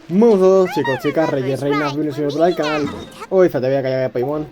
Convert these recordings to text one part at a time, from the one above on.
Muy buenos chicos, chicas, reyes, reinas, bienvenidos al canal. Hoy te voy a callar de Paimon.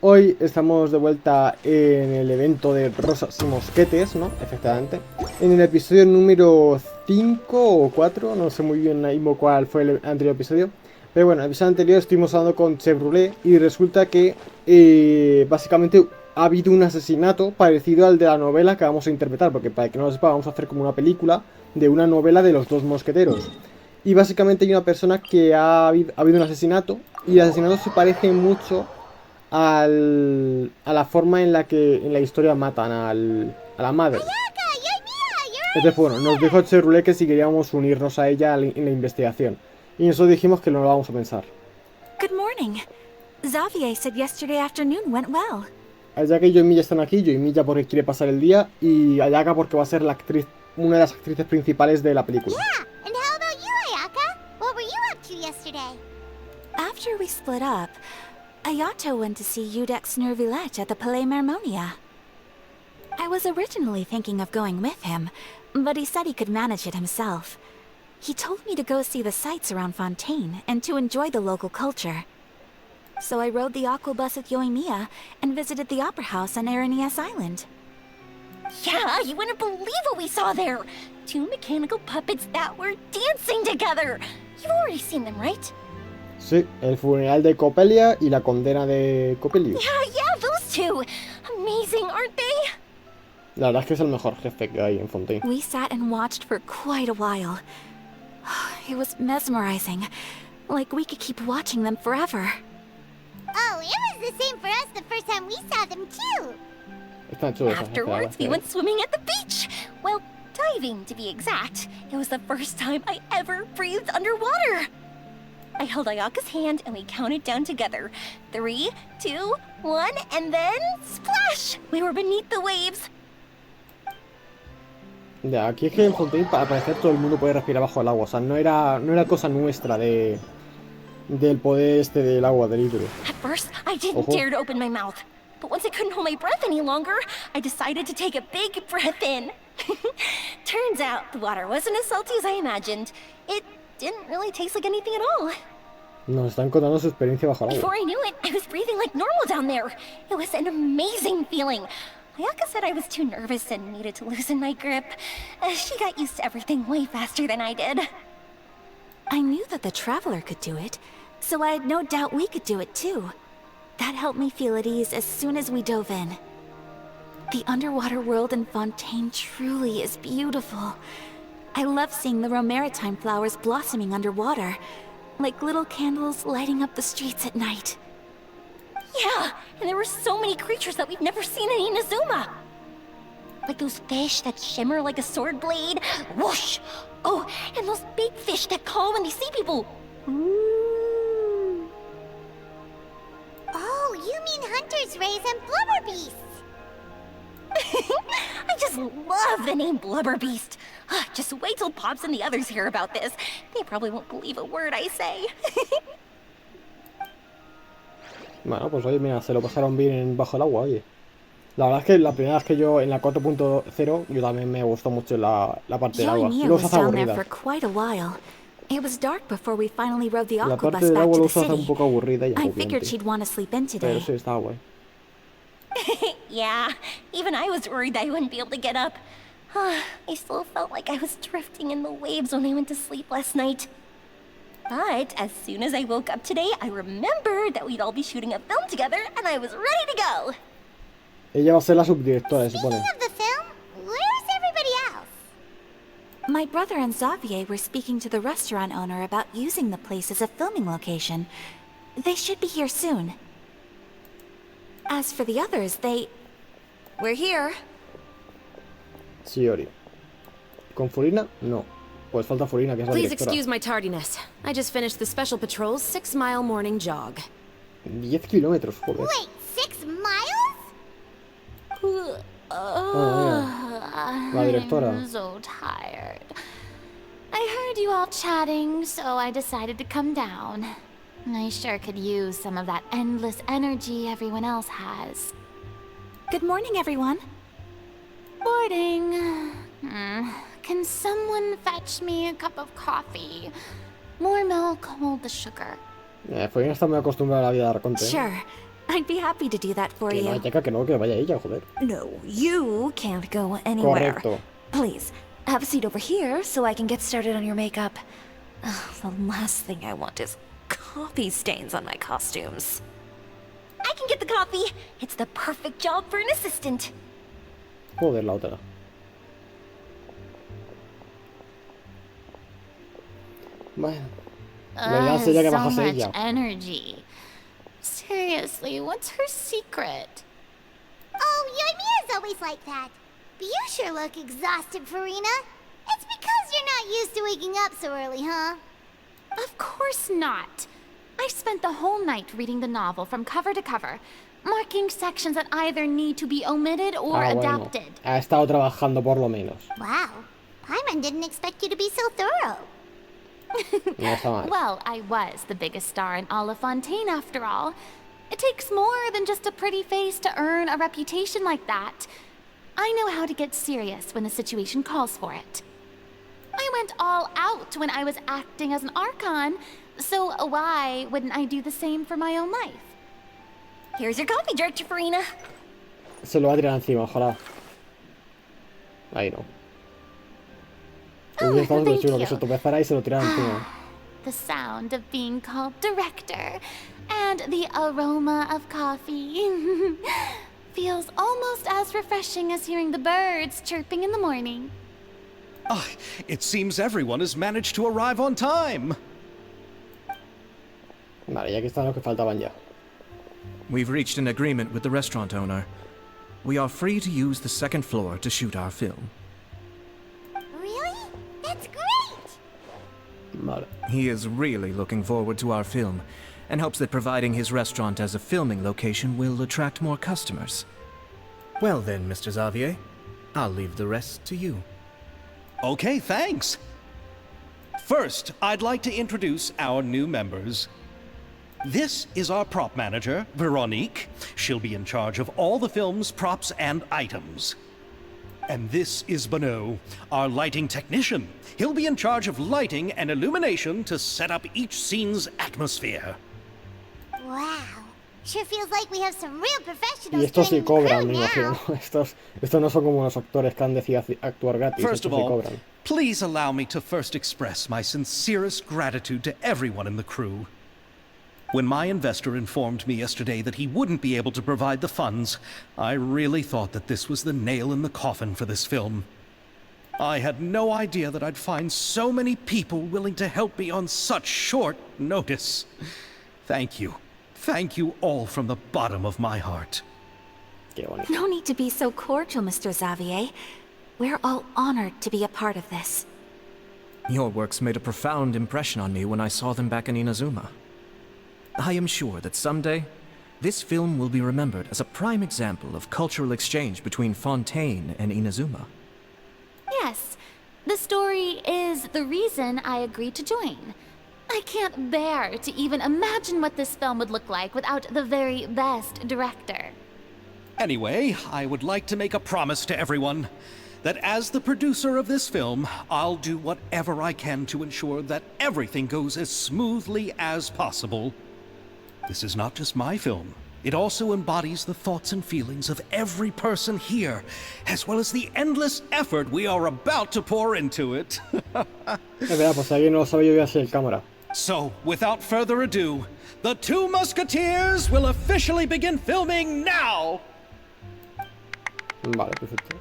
Hoy estamos de vuelta en el evento de Rosas y Mosquetes, ¿no? Efectivamente. En el episodio número 5 o 4, no sé muy bien ahí cuál fue el anterior episodio. Pero bueno, en el episodio anterior estuvimos hablando con Chevrolet y resulta que básicamente ha habido un asesinato parecido al de la novela que vamos a interpretar. Porque para que no lo sepa, vamos a hacer como una película de una novela de los dos mosqueteros. Y básicamente hay una persona que ha habido un asesinato y el asesinato se parece mucho a la forma en la que en la historia matan a la madre. Entonces, bueno, nos dijo Chevrolet que si queríamos unirnos a ella en la investigación. Y nosotros dijimos que no lo vamos a pensar. Good morning. Xavier said yesterday afternoon went well. Ayaka y Yoimiya están aquí, Yoimiya porque quiere pasar el día y Ayaka porque va a ser la actriz, una de las actrices principales de la película. Yeah, and how about you, Ayaka? What were you up to yesterday? After we split up, Ayato went to see Udex Nervillette at the Palais Mermonia. I was originally thinking of going with him, but he said he could manage it himself. He told me to go see the sights around Fontaine and to enjoy the local culture. So I rode the aquabus with Yoimiya and visited the opera house on Aranias Island. Yeah, you wouldn't believe what we saw there! Two mechanical puppets that were dancing together! You've already seen them, right? Sí, el funeral de Copelia y la condena de Copelio. Yeah, those two! Amazing, aren't they? La verdad es que es el mejor jefe que hay en Fontaine. We sat and watched for quite a while. It was mesmerizing. Like we could keep watching them forever. Oh, it was the same for us the first time we saw them, too! Están chulos. Afterwards, we went swimming at the beach! Well, diving, to be exact. It was the first time I ever breathed underwater! I held Ayaka's hand and we counted down together. 3, 2, 1, and then splash! We were beneath the waves. Ya, aquí es que en Fontaine para parecer todo el mundo puede respirar bajo el agua. O sea, no era cosa nuestra del poder este del agua, del libro. At first, I didn't dare to open my mouth. But once I couldn't hold my breath any longer, I decided to take a big breath in. Turns out the water wasn't as salty as I imagined. It didn't really taste like anything at all. Nos están contando su experiencia bajo el agua. Before I knew it, I was breathing like normal down there. It was an amazing feeling. Ayaka said I was too nervous and needed to loosen my grip. She got used to everything way faster than I did. I knew that the Traveler could do it, so I had no doubt we could do it too. That helped me feel at ease as soon as we dove in. The underwater world in Fontaine truly is beautiful. I love seeing the romaritime flowers blossoming underwater, like little candles lighting up the streets at night. Yeah, and there were so many creatures that we've never seen in Inzuma. Like those fish that shimmer like a sword blade. Whoosh! Oh, and those big fish that call when they see people. Ooh. Oh, you mean hunters, rays, and blubber beasts. I just love the name Blubber Beast. Just wait till Pops and the others hear about this. They probably won't believe a word I say. Bueno, pues oye, mira, se lo pasaron bien bajo el agua, oye. La verdad es que la primera vez que yo en la 4.0 yo también me gustó mucho la parte del agua. Los hace aburrida. It was dark before we finally rode the La aquabus parte del back agua to the los hace un city. poco aburrida y I figured agobiante. she'd want to sleep in Pero today. sí, está guay. Yeah, even I was worried that I wouldn't be able to get up. I still felt like I was drifting in the waves when I went to sleep last night. But as soon as I woke up today, I remembered that we'd all be shooting a film together, and I was ready to go. Ella va a ser la subdirectora, se supone. Speaking of the film, where's everybody else? My brother and Xavier were speaking to the restaurant owner about using the place as a filming location. They should be here soon. As for the others, we're here. Shiori. ¿Con Furina? No. Pues falta Furina, que es la Please directora. excuse my tardiness. I just finished the Special Patrol's 6-mile morning jog. 10 kilómetros, joder. Wait, 6 miles? La directora. I'm so tired. I heard you all chatting, so I decided to come down. I sure could use some of that endless energy everyone else has. Good morning, everyone. Morning. Can someone fetch me a cup of coffee? More milk I'll hold the sugar. Fontaine está muy acostumbrada a la vida de Arconte. Sure. I'd be happy to do that for Que no, you. Checa, que no, que vaya ella, joder. No, you can't go anywhere. Correcto. Please, have a seat over here so I can get started on your makeup. Ugh, the last thing I want is coffee stains on my costumes. I can get the coffee. It's the perfect job for an assistant. Joder, la otra. Bueno. Ya sé ya que So bajase much ella. energy. Seriously, what's her secret? Oh, Yoimiya's always like that. But you sure look exhausted, Farina. It's because you're not used to waking up so early, huh? Of course not. I spent the whole night reading the novel from cover to cover, marking sections that either need to be omitted or Bueno. adapted. Ha estado trabajando por lo menos. Wow. Paimon didn't expect you to be so thorough. No está mal. Well, I was the biggest star in all of Fontaine after all. It takes more than just a pretty face to earn a reputation like that. I know how to get serious when the situation calls for it. I went all out when I was acting as an Archon, so why wouldn't I do the same for my own life? Here's your coffee, Director Farina. Se lo va a tirar encima, ojalá. Ahí no. Hubiera estado súper chulo que se tropezara y se lo tirara encima. The sound of being called director and the aroma of coffee feels almost as refreshing as hearing the birds chirping in the morning. Ah, it seems everyone has managed to arrive on time. Vale, ya que están los que faltaban ya. We've reached an agreement with the restaurant owner. We are free to use the second floor to shoot our film. Really? That's great! Vale. He is really looking forward to our film, and hopes that providing his restaurant as a filming location will attract more customers. Well then, Mr. Xavier, I'll leave the rest to you. Okay, thanks. First, I'd like to introduce our new members. This is our prop manager, Veronique. She'll be in charge of all the film's props and items. And this is Bonneau, our lighting technician. He'll be in charge of lighting and illumination to set up each scene's atmosphere. Wow. Sure feels like we have some real professionals Y estos sí training the cobran, crew me imagino. now. Estos no son como los actores que han decidido actuar gratis. First Estos of sí all, cobran. please allow me to first express my sincerest gratitude to everyone in the crew. When my investor informed me yesterday that he wouldn't be able to provide the funds, I really thought that this was the nail in the coffin for this film. I had no idea that I'd find so many people willing to help me on such short notice. Thank you. Thank you all from the bottom of my heart. Qué bonito. No need to be so cordial, Mr. Xavier. We're all honored to be a part of this. Your works made a profound impression on me when I saw them back in Inazuma. I am sure that someday, this film will be remembered as a prime example of cultural exchange between Fontaine and Inazuma. Yes, the story is the reason I agreed to join. I can't bear to even imagine what this film would look like without the very best director. Anyway, I would like to make a promise to everyone that as the producer of this film, I'll do whatever I can to ensure that everything goes as smoothly as possible. This is not just my film. It also embodies the thoughts and feelings of every person here, as well as the endless effort we are about to pour into it. Es verdad, pues si alguien no lo sabe, yo voy a ser el cámara. So, without further ado, the Two Musketeers will officially begin filming now! Vale, perfecto.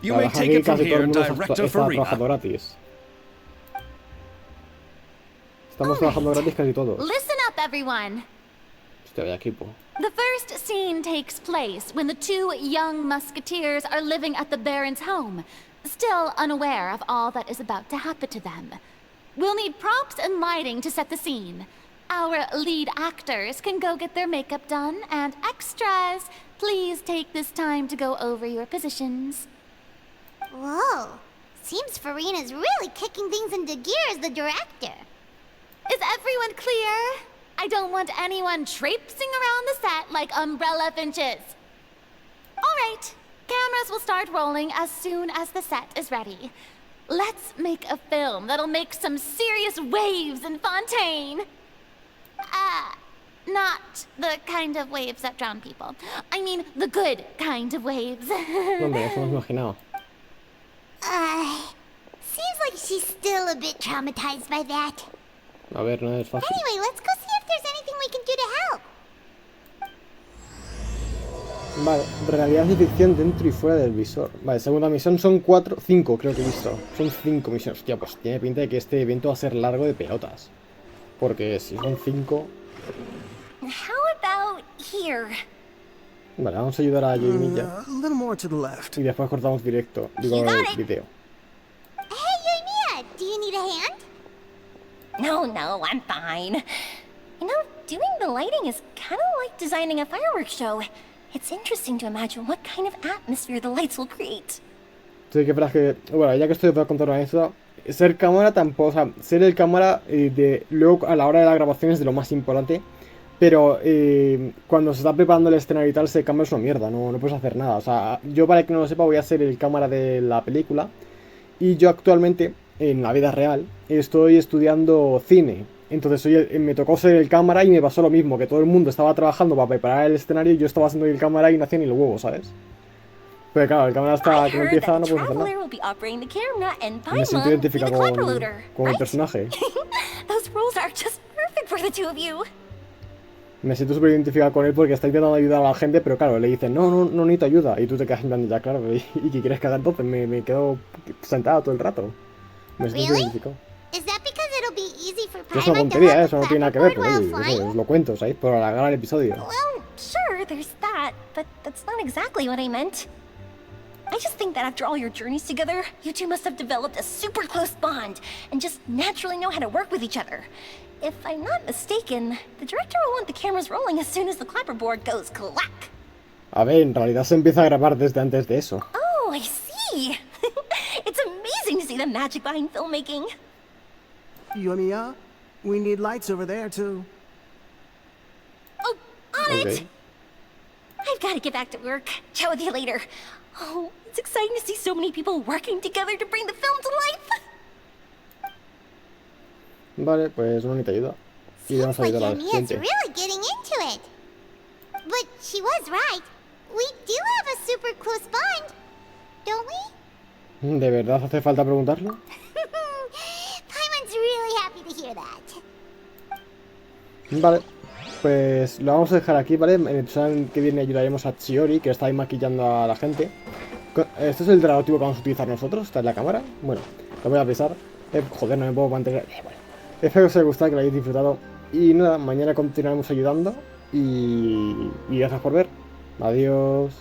You may Trabaja take aquí it from casi todo el here, mundo Director está trabajando Farina. gratis. Estamos trabajando gratis casi todos. Listen up, everyone. Hostia, vaya equipo. The first scene takes place when the two young musketeers are living at the Baron's home, still unaware of all that is about to happen to them. We'll need props and lighting to set the scene. Our lead actors can go get their makeup done, and extras, please take this time to go over your positions. Whoa. Seems Farina's really kicking things into gear as the director. Is everyone clear? I don't want anyone traipsing around the set like umbrella finches. All right, cameras will start rolling as soon as the set is ready. let's make a film that'll make some serious waves in Fontaine. Not the kind of waves that drown people. I mean, the good kind of waves. No, hombre, eso me imaginado. Seems like she's still a bit traumatized by that. A ver, no es fácil. Anyway, let's go see if there's anything we can do to help. Vale, realidad de ficción dentro y fuera del visor. Vale, segunda misión son 5 creo que he visto. Son 5 misiones. Hostia, pues tiene pinta de que este evento va a ser largo de pelotas. Porque si son 5... How about here? Vale, vamos a ayudar a Yoimiya. A little more to the left. Y después cortamos directo. Digo, You got el it. video. Hey, Yoimiya, do you need a hand? No, I'm fine. You know, doing the lighting is kind of like designing a fireworks show. It's interesting to imagine what kind of atmosphere the lights will create. Sí, que verás que... Bueno, ya que estoy para contar una anécdota, ser cámara tampoco... O sea, ser el cámara de... Luego, a la hora de la grabación es de lo más importante. Pero cuando se está preparando el escenario y tal, ese cámara es una mierda, no puedes hacer nada. O sea, yo para el que no lo sepa voy a ser el cámara de la película. Y yo actualmente, en la vida real, estoy estudiando cine. Entonces me tocó ser el cámara y me pasó lo mismo, que todo el mundo estaba trabajando para preparar el escenario y yo estaba siendo el cámara y no hacía ni el huevo, ¿sabes? Pero claro, el cámara hasta que no empieza no puedes hacer nada. Me siento identificado con el personaje. Those roles are just perfect for the two of you. Me siento súper identificado con él porque está intentando ayudar a la gente, pero claro, le dicen, no necesito ayuda. Y tú te quedas en plan, ya claro, ¿y qué quieres que haga entonces? Me quedo sentado todo el rato. Me siento súper identificado. Is that because it'll be easy for Es una Paimon to tontería, hold eso the no tiene nada que ver, clapperboard pero while oye, flying? os lo cuento, ¿sabéis? Por alargar el episodio. Well, sure, there's that, but that's not exactly what I meant. I just think that after all your journeys together, you two must have developed a super close bond and just naturally know how to work with each other. If I'm not mistaken, the director will want the cameras rolling as soon as the clapperboard goes clack. A ver, en realidad se empieza a grabar desde antes de eso. Oh, I see. It's amazing to see the magic behind filmmaking. Yoimiya, we need lights over there too. Oh, on it! Ok. I've got to get back to work. Chat with you later. Oh, it's exciting to see so many people working together to bring the film to life. Vale, pues no necesita ayuda. Y Seems vamos a like ayudar a la Yoimiya's gente. really getting into it. But she was right. We do have a super close bond, don't we? ¿De verdad hace falta preguntarlo? Paimon's really happy to hear that. Vale, pues lo vamos a dejar aquí, ¿vale? En el episodio que viene ayudaremos a Chiori, que está ahí maquillando a la gente. ¿Este es el dragativo que vamos a utilizar nosotros? ¿Está en la cámara? Bueno, lo voy a avisar. Joder, no me puedo mantener. Bueno, espero que os haya gustado, que lo hayáis disfrutado. Y nada, mañana continuaremos ayudando. Y gracias por ver. Adiós.